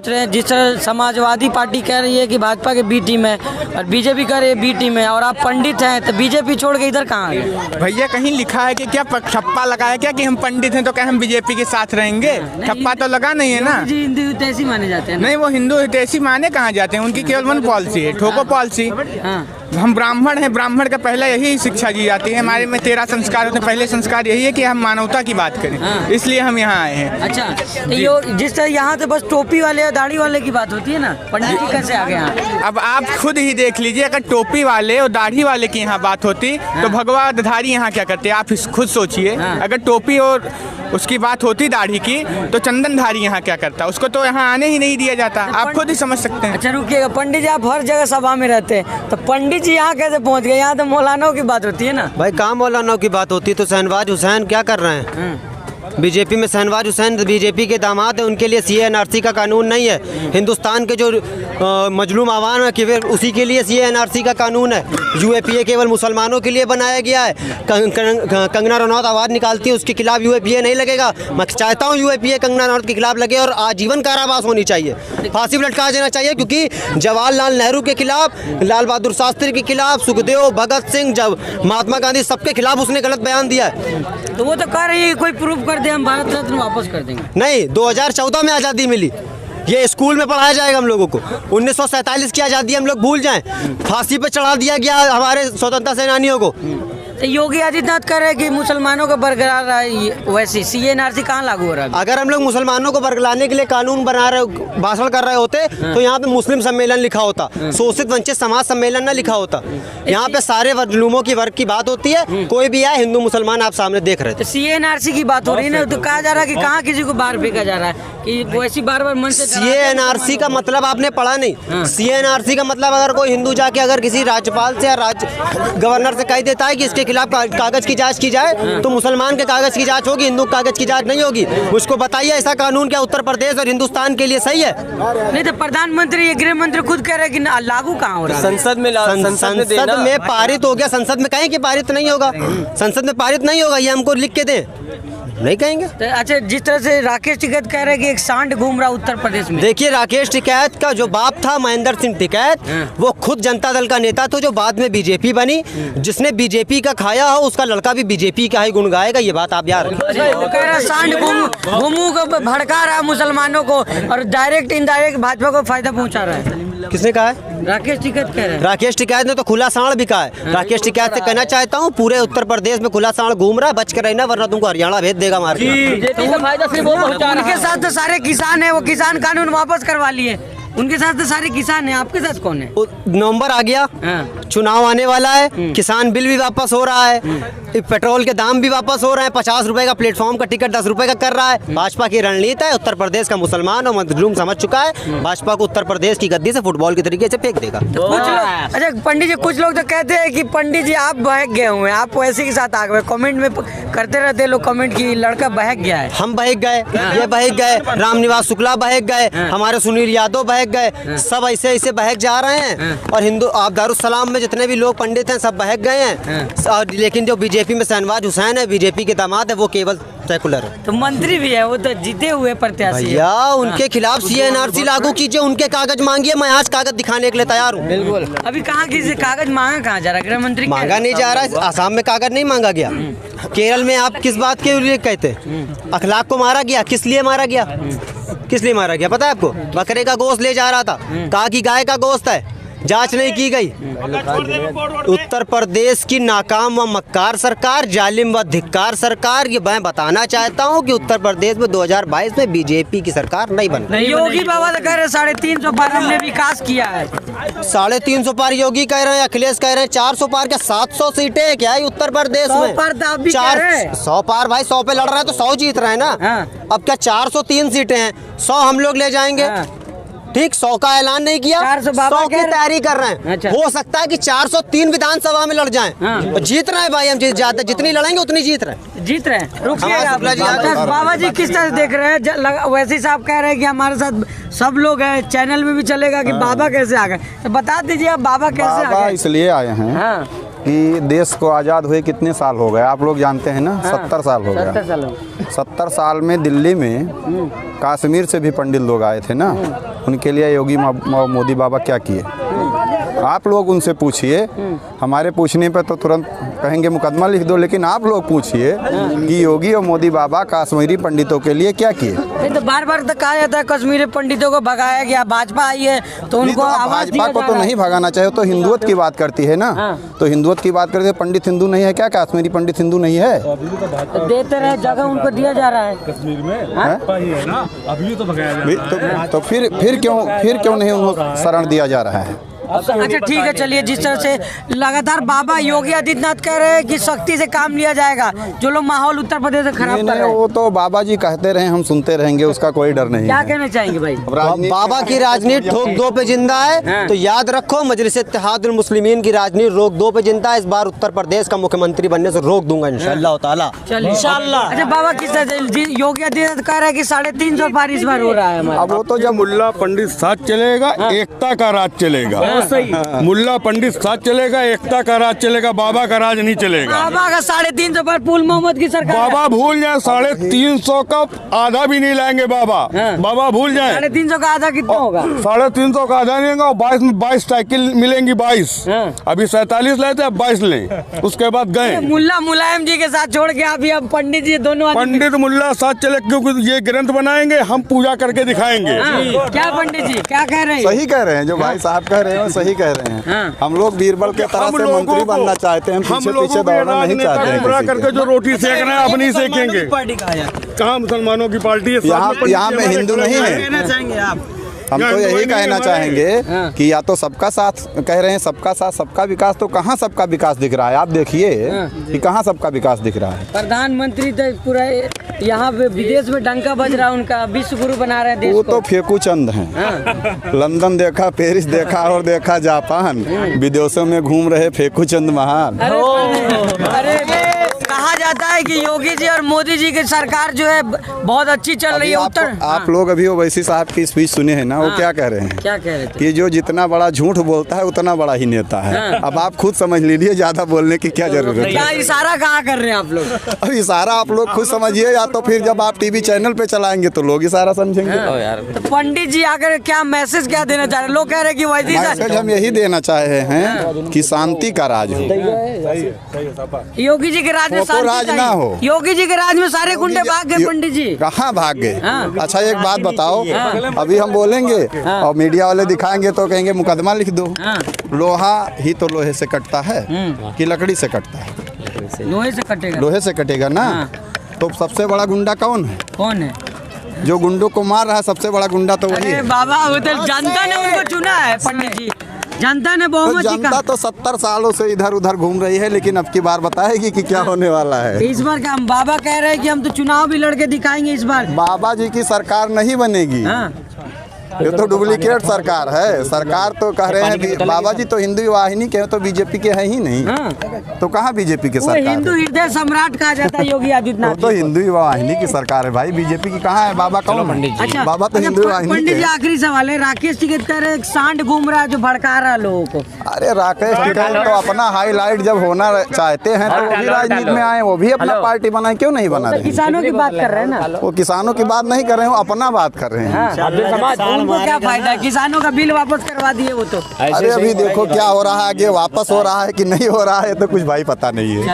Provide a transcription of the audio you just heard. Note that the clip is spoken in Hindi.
सोच रहे हैं, जिस तरह समाजवादी पार्टी कह रही है कि भाजपा के बी टीम है और बीजेपी कह रही है बी टीम है, और आप पंडित हैं तो बीजेपी छोड़ के इधर कहाँ है? भैया कहीं लिखा है कि क्या ठप्पा लगाया क्या कि हम पंडित हैं तो क्या हम बीजेपी के साथ रहेंगे? ठप्पा तो लगा नहीं है ना। हिंदू हितैषी माने जाते हैं। नहीं, वो हिंदू हितैषी माने कहाँ जाते हैं, उनकी केवल वन पॉलिसी है, ठोको पॉलिसी। हम ब्राह्मण हैं, ब्राह्मण का पहले यही शिक्षा दी जाती है। हमारे में 13 संस्कार होते हैं, पहले संस्कार यही है कि हम मानवता की बात करें, इसलिए हम यहाँ आए हैं। अच्छा, तो जिस तरह यहाँ तो बस टोपी वाले और दाढ़ी वाले की बात होती है ना, पंडित जी कैसे आ गए यहाँ? अब आप खुद ही देख लीजिए, अगर टोपी वाले और दाढ़ी वाले की यहाँ बात होती तो भगवाधारी यहाँ क्या करते? आप खुद सोचिए, अगर टोपी और उसकी बात होती दाढ़ी की तो चंदनधारी यहाँ क्या करता? उसको तो यहाँ आने ही नहीं दिया जाता। आप खुद ही समझ सकते हैं। अच्छा रुकिएगा, पंडित जी आप हर जगह सभा में रहते हैं, तो पंडित जी यहाँ कैसे पहुँच गए? यहाँ तो मौलानाओं की बात होती है ना। भाई कहाँ मौलानाओं की बात होती है? तो शहनवाज हुसैन क्या कर रहे हैं? बीजेपी में शहनवाज हुसैन बीजेपी के दामाद है, उनके लिए CA/NRC का कानून नहीं है। हिंदुस्तान के जो मजलूम आवाम है केवल उसी के लिए CA/NRC का कानून है। UAPA केवल मुसलमानों के लिए बनाया गया है। कंगना रनौत आवाज़ निकालती है, उसके खिलाफ UAPA नहीं लगेगा। मैं चाहता हूँ UAPA कंगना रनौत के खिलाफ लगे और आजीवन कारावास होनी चाहिए, फांसी पर लटका देना चाहिए, क्योंकि जवाहरलाल नेहरू के खिलाफ, लाल बहादुर शास्त्री के खिलाफ, सुखदेव, भगत सिंह, जब महात्मा गांधी, सबके खिलाफ उसने गलत बयान दिया है। तो वो तो कह रही है कोई प्रूफ कर दे, हम भारत रत्न वापस कर देंगे। नहीं, 2014 में आज़ादी मिली, ये स्कूल में पढ़ाया जाएगा हम लोगों को। 1947 की आज़ादी हम लोग भूल जाएं। फांसी पे चढ़ा दिया गया हमारे स्वतंत्रता सेनानियों को। तो योगी आदित्यनाथ कह रहे हैं कि मुसलमानों को बरकरार है, वैसे CA/NRC कहाँ लागू हो रहा है? अगर हम लोग मुसलमानों को बरगलाने के लिए कानून बना रहे, भाषण कर रहे होते तो यहाँ पे मुस्लिम सम्मेलन लिखा होता, शोषित वंचित समाज सम्मेलन ना लिखा होता। यहाँ पे सारे मजलूमों की वर्ग की बात होती है, कोई भी आए, हिंदू मुसलमान आप सामने देख रहे थे। तो CA/NRC की बात हो रही है ना, तो कहा जा रहा है कि कहाँ किसी को बाहर फेंका जा रहा है कि वैसी बार-बार मन से। CA/NRC का मतलब आपने पढ़ा नहीं। CA/NRC का मतलब अगर कोई हिंदू जाके अगर किसी राज्यपाल से या गवर्नर से कह देता है कि इसके खिलाफ कागज की जांच की जाए, तो मुसलमान के कागज की जांच होगी, हिंदू कागज की जांच नहीं होगी। उसको बताइए ऐसा कानून क्या उत्तर प्रदेश और हिंदुस्तान के लिए सही है? नहीं तो प्रधानमंत्री, गृह मंत्री खुद कह रहे हैं कि लागू कहाँ हो रहा है? संसद में पारित हो गया। संसद में कहें कि पारित नहीं होगा, संसद में पारित नहीं होगा, ये हमको लिख के दें, नहीं कहेंगे। तो अच्छा, जिस तरह से राकेश टिकैत कह रहे हैं कि एक सांड घूम रहा उत्तर प्रदेश में। देखिए, राकेश टिकैत का जो बाप था महेंद्र सिंह टिकैत, वो खुद जनता दल का नेता था, जो बाद में बीजेपी बनी। जिसने बीजेपी का खाया हो उसका लड़का भी बीजेपी का ही गुण गाएगा, ये बात आप याद रखें। वो कह रहा है सांड घूमू को भड़का रहा है मुसलमानों को और डायरेक्ट इनडायरेक्ट भाजपा को फायदा पहुंचा रहा है। किसने कहा है? राकेश टिकैत कह रहे हैं। राकेश टिकैत ने तो खुला सांड भी कहा है। राकेश टिकैत से कहना चाहता हूँ, पूरे उत्तर प्रदेश में खुला सांड घूम रहा है, बच कर रहना वरना तुमको हरियाणा भेज देगा मार के। उनके साथ तो सारे किसान है, वो किसान कानून वापस करवा लिए। उनके साथ तो सारे किसान हैं, आपके साथ कौन है? नवंबर आ गया, चुनाव आने वाला है, किसान बिल भी वापस हो रहा है, पेट्रोल के दाम भी वापस हो रहे हैं, 50 रुपए का प्लेटफॉर्म का टिकट 10 रुपए का कर रहा है। भाजपा की रणनीति है, उत्तर प्रदेश का मुसलमान और मजलूम समझ चुका है, भाजपा को उत्तर प्रदेश की गद्दी से फुटबॉल के तरीके से फेंक देगा। अच्छा पंडित जी, कुछ लोग तो कहते हैं कि पंडित जी आप बहक गए हुए हैं, आप वैसे के साथ आ गए। कमेंट में करते रहते लोग कमेंट की लड़का बहक गया है। हम बहक गए, ये बहक गए, रामनिवास शुक्ला बहक गए, हमारे सुनील यादव बहक गए, सब ऐसे ऐसे बहक जा रहे हैं। और हिंदू आप दारुसलाम में जितने भी लोग पंडित हैं सब बहक गए हैं। लेकिन जो बीजेपी में शहनवाज हुसैन है, बीजेपी के दामाद है, वो केवल सेकुलर है। तो मंत्री भी है, वो तो जीते हुए प्रत्याशी भैया, उनके खिलाफ CA/NRC लागू कीजिए, उनके कागज मांगिए, मैं आज कागज दिखाने के लिए तैयार हूँ। बिल्कुल। अभी कहाँ किसी कागज मांगा कहाँ जा रहा है? गृह मंत्री मांगा नहीं जा रहा है। आसाम में कागज नहीं मांगा गया। केरल में आप किस बात के लिए कहते? अखलाक को मारा गया। किस लिए मारा गया? किस लिए मारा गया पता है आपको? बकरे का गोश्त ले जा रहा था, कहा कि गाय का गोश्त है, जांच नहीं की गई। उत्तर प्रदेश की नाकाम व मक्कार सरकार, जालिम व धिक्कार सरकार, ये मैं बताना चाहता हूँ कि उत्तर प्रदेश में 2022 में बीजेपी की सरकार नहीं बन रही। योगी बाबा तो कह रहे 350 पार हमने विकास किया है। 350 पार योगी कह रहे हैं, अखिलेश कह रहे हैं 400 पार क्या? 700 सीटें क्या है उत्तर प्रदेश में? 100 पार तो आप भी कह रहे हैं। 100 पार भाई, 100 पे लड़ रहे हैं तो 100 जीत रहे हैं ना। अब क्या 403 सीटें हैं, 100 हम लोग ले जाएंगे। ठीक, 100 का ऐलान नहीं किया, 100 की तैयारी कर रहे हैं। अच्छा। हो सकता है कि 403 विधानसभा में लड़ जाएं। और जीत रहे हैं भाई, हम जितनी लड़ेंगे उतनी जीत रहे हैं। बाबा जी किस तरह देख रहे हैं? वैसे साहब कह रहे हैं कि हमारे साथ सब लोग हैं, चैनल में भी चलेगा कि बाबा कैसे आ गए, तो बता दीजिए आप बाबा कैसे आ गए? इसलिए आए हैं कि देश को आज़ाद हुए कितने साल हो गए आप लोग जानते हैं ना। 70 साल हो गया। 70 साल 70 साल में दिल्ली में कश्मीर से भी पंडित लोग आए थे ना, उनके लिए योगी मोदी बाबा क्या किए? आप लोग उनसे पूछिए। हमारे पूछने पर तो तुरंत कहेंगे मुकदमा लिख दो, लेकिन आप लोग पूछिए कि योगी और मोदी बाबा कश्मीरी पंडितों के लिए क्या किए? नहीं तो बार बार तो कहा जाता है कश्मीरी पंडितों को भगाया गया, भाजपा आई है तो उनको आवाज दिया भाजपा जा को तो रहा नहीं भगाना चाहिए, तो हिंदुत्व की बात करती है ना। तो हिंदुत्व की बात करते हैं, पंडित हिंदू नहीं है क्या? कश्मीरी पंडित हिंदू नहीं है? है। देते रहे, जगह उनको दिया जा रहा है कश्मीर में है ना, अभी तो भगाया जा रहा है। तो फिर क्यों नहीं उनको शरण दिया जा रहा है? अच्छा ठीक है, चलिए। जिस तरह से लगातार बाबा योगी आदित्यनाथ कह रहे हैं कि सख्ती से काम लिया जाएगा, जो लोग माहौल उत्तर प्रदेश में खराब कर रहे हैं, वो तो बाबा जी कहते रहे, हम सुनते रहेंगे, उसका कोई डर नहीं क्या है। कहना चाहेंगे भाई? बाबा की राजनीति ठोक दो पे जिंदा है, तो याद रखो मजलिस इत्तेहादुल मुस्लिमीन की राजनीति रोक दो पे जिंदा है। इस बार उत्तर प्रदेश का मुख्यमंत्री बनने से रोक दूंगा इंशाअल्लाह ताला। चलिए इंशाअल्लाह। अच्छा बाबा किस तरह से योगी आदित्यनाथ कह रहे हैं कि 350 पार इस बार हो रहा है हमारा? अब वो तो जब मुल्ला पंडित साथ चलेगा, एकता का राज चलेगा। मुल्ला पंडित साथ चलेगा, एकता का राज चलेगा, बाबा का राज नहीं चलेगा। बाबा का 350 पर पुल मोहम्मद की सरकार है। बाबा भूल जाए, 350 का आधा भी नहीं लाएंगे बाबा। बाबा भूल जाए, 350 का आधा कितना होगा? 350 का आधा नहीं लेंगे। 22 में 22 साइकिल मिलेंगी, 22। अभी 47 लाए थे, अब 22 लें, उसके बाद गए। मुल्ला मुलायम जी के साथ छोड़ के अभी अब पंडित जी दोनों आदमी- पंडित मुल्ला साथ चले, क्योंकि ये ग्रंथ बनाएंगे, हम पूजा करके दिखाएंगे। क्या पंडित जी क्या कह रहे हैं? सही कह रहे हैं, जो भाई साहब कह रहे हैं सही कह रहे हैं। हम लोग बीरबल के तरह से मंत्री बनना चाहते हैं, पीछे पीछे दौड़ना नहीं चाहते हैं किसी करके जो रोटी सेक रहे हैं अपनी सेकेंगे। कहाँ मुसलमानों की पार्टी है? यहाँ में हिंदू नहीं है। हम तो यही कहना चाहेंगे कि या तो सबका साथ कह रहे हैं, सबका साथ सबका विकास, तो कहाँ सबका विकास दिख रहा है? आप देखिए कि कहाँ सबका विकास दिख रहा है। प्रधानमंत्री तो पूरा यहाँ पे विदेश में डंका बज रहा है उनका, विश्व गुरु बना रहे हैं देश वो को। तो फेकू चंद हैं। लंदन देखा, पेरिस देखा और देखा जापान, विदेशों में घूम रहे फेकू चंद महान। अरे कहा जाता है कि योगी जी और मोदी जी की सरकार जो है बहुत अच्छी चल रही है। उत्तर आप लोग अभी ओवैसी साहब की स्पीच सुने हैं ना, वो क्या कह रहे हैं? क्या कह रहे थे? कि जो जितना बड़ा झूठ बोलता है उतना बड़ा ही नेता है। अब आप खुद समझ लीजिए, ज्यादा बोलने की क्या जरूरत क्या है? इशारा कहाँ कर रहे हैं आप लोग? अब इशारा आप लोग खुद समझिए, या तो फिर जब आप टीवी चैनल पे चलाएंगे तो लोग इशारा समझेंगे। तो पंडित जी आकर क्या मैसेज क्या देना चाह रहे हैं? लोग कह रहे हैं कि वैसे मैसेज हम यही देना चाहे हैं कि शांति का राज हो। योगी जी के राज में वो तो राज शांति ना हो। चाहिए। योगी जी के राज में सारे गुंडे भाग गए पंडित जी। कहाँ भाग गए? हाँ। अच्छा एक बात बताओ, अभी हम बोलेंगे और मीडिया वाले दिखाएंगे तो कहेंगे मुकदमा लिख दो। लोहा ही तो लोहे से कटता है कि लकड़ी से कटता है? लोहे से कटेगा। लोहे से कटेगा ना। तो सबसे बड़ा गुंडा कौन है? कौन है? जो गुंडों को मार रहा है सबसे बड़ा गुंडा तो वही अरे है। बाबा वो तो जनता ने उनको चुना है पंडित जी, जनता ने तो बहुमत जनता का। तो 70 सालों से इधर उधर घूम रही है, लेकिन अब की बार बताएगी कि क्या होने वाला है। इस बार क्या हम बाबा कह रहे हैं कि हम तो चुनाव भी लड़के दिखाएंगे इस बार। बाबा जी की सरकार नहीं बनेगी। हाँ। ये तो डुप्लीकेट सरकार है। सरकार तो कह रहे हैं बाबा जी तो हिंदू वाहिनी के हैं, तो बीजेपी के हैं ही नहीं। तो कहाँ बीजेपी के वो सरकार हिंदू है? हृदय सम्राट कहा जाता है योगी वो आदित्यनाथ तो जी। हिंदू वाहिनी की सरकार है भाई, बीजेपी की कहाँ है? बाबा कौन है? अच्छा बाबा तो हिंदू वाहिनी पंडित के जी हैं। आखिरी सवाल है, राकेश टिकैत कह रहे हैं एक सांड घूम रहा है जो भड़का रहा है लोगों को। अरे राकेश टिकैत तो अपना हाईलाइट जब होना चाहते हैं तो वो भी राजनीति में आए, वो भी अपना पार्टी बनाए, क्यों नहीं बना रहे? किसानों की बात कर रहे हैं ना, वो किसानों की बात नहीं कर रहे हैं, वो अपना बात कर रहे हैं। उनको क्या फायदा है? किसानों का बिल वापस करवा दिए वो तो। अरे अभी देखो क्या हो रहा है, आगे वापस हो रहा है कि नहीं हो रहा है तो कुछ भाई पता नहीं है।